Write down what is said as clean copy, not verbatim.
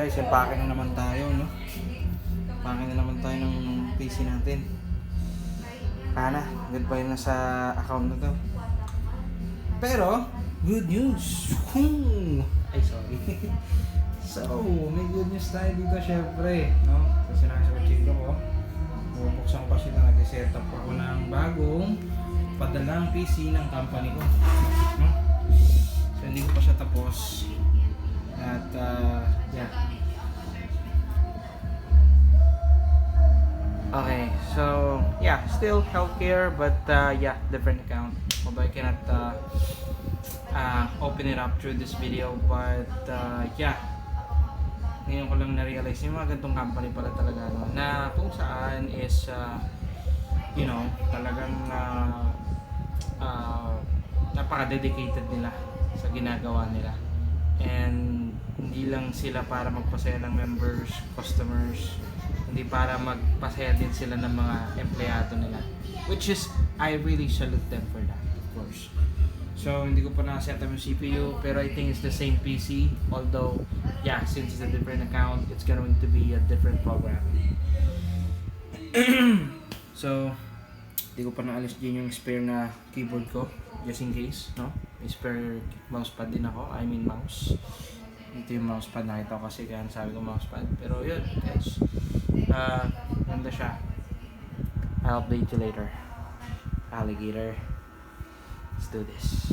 Guys, pake na naman tayo, no? Pake na naman tayo ng PC natin. Sana, goodbye na sa account na to. Pero, good news! Ay, sorry. So, may good news tayo dito syempre, no? Kasi nasa kachilo ko, bubuksan ko kasi na nag-set up ako ng bagong padalang PC ng company ko, no? So, hindi ko pa siya tapos. At, yeah. Okay, so, yeah, still healthcare, but, yeah, different account. Although I cannot, open it up through this video, but, yeah. Ngayon ko lang na-realize yung mga ganitong company pala talaga, no? Na kung saan is, you know, talagang, napaka-dedicated nila sa ginagawa nila. And hindi lang sila para magpasaya ng members, customers, hindi para magpasaya din sila ng mga empleyado nila, which is, I really salute them for that, of course. So, hindi ko pa na-set up yung CPU, pero I think it's the same PC, although, yeah, since it's a different account, it's going to be a different program. So, hindi ko pa naalis din yung spare na keyboard ko, just in case, no? May spare mousepad din ako, I mean mouse. Ito yung mousepad, nakita ko kasi kaya sabi ko mousepad. Pero yun, guys. Ganda siya. I'll update you later. Alligator. Let's do this.